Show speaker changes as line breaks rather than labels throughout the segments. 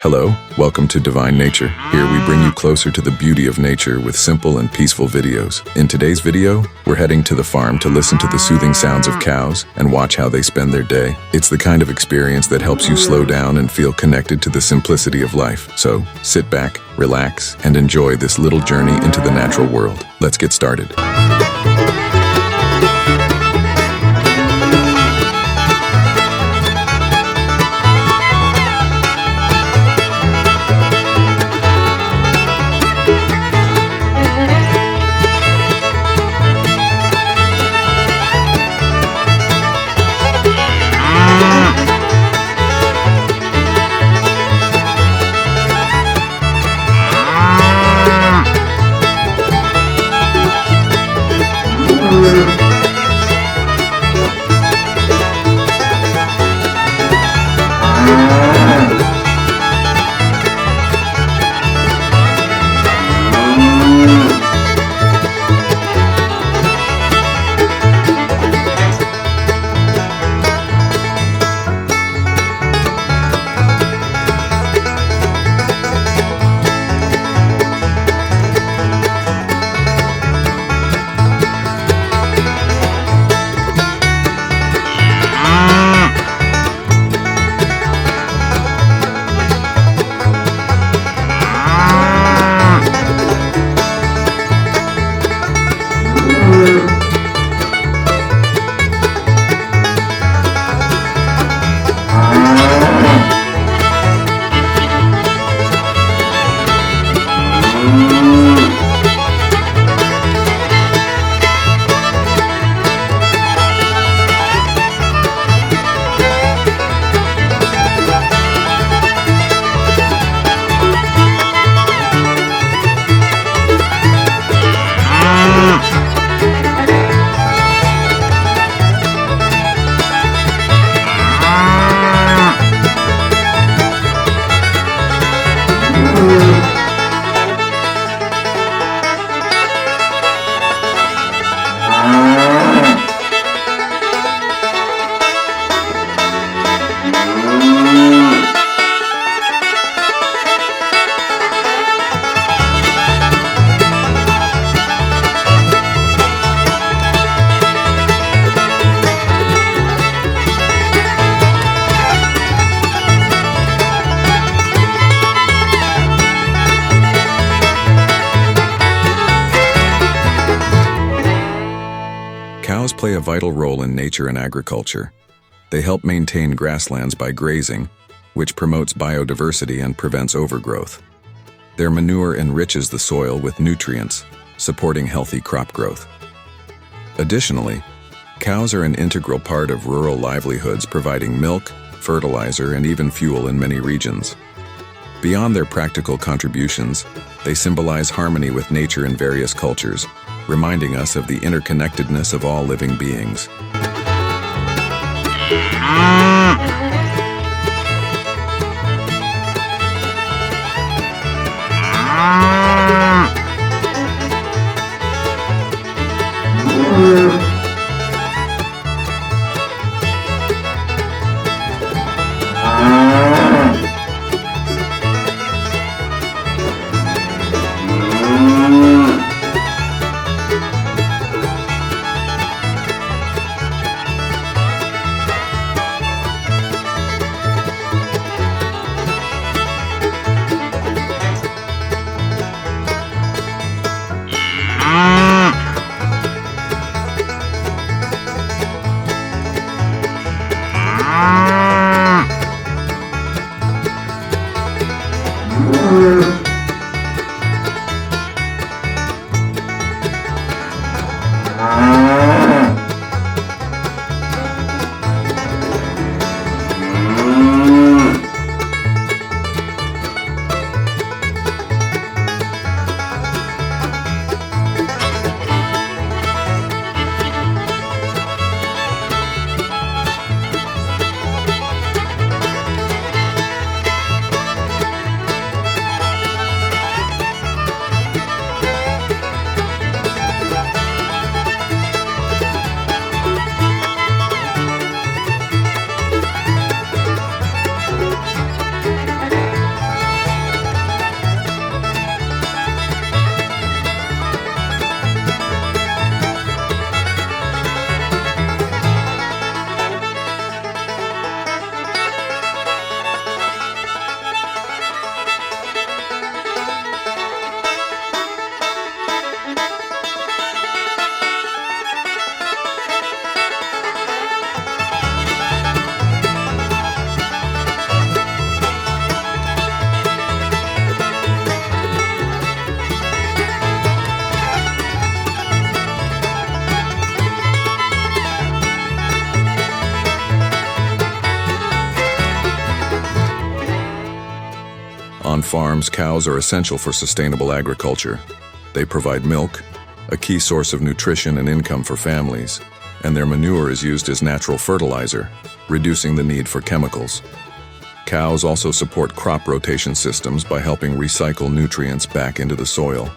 Hello, welcome to Divine Nature. Here we bring you closer to the beauty of nature with simple and peaceful videos. In today's video, we're heading to the farm to listen to the soothing sounds of cows and watch how they spend their day. It's the kind of experience that helps you slow down and feel connected to the simplicity of life. So, sit back, relax, and enjoy this little journey into the natural world. Let's get started. Cows play a vital role in nature and agriculture. They help maintain grasslands by grazing, which promotes biodiversity and prevents overgrowth. Their manure enriches the soil with nutrients, supporting healthy crop growth. Additionally, cows are an integral part of rural livelihoods, providing milk, fertilizer, and even fuel in many regions. Beyond their practical contributions, they symbolize harmony with nature in various cultures, reminding us of the interconnectedness of all living beings. On farms, cows are essential for sustainable agriculture. They provide milk, a key source of nutrition and income for families, and their manure is used as natural fertilizer, reducing the need for chemicals. Cows also support crop rotation systems by helping recycle nutrients back into the soil.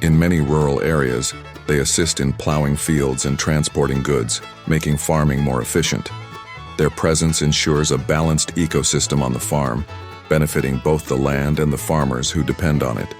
In many rural areas, they assist in plowing fields and transporting goods, making farming more efficient. Their presence ensures a balanced ecosystem on the farm, benefiting both the land and the farmers who depend on it.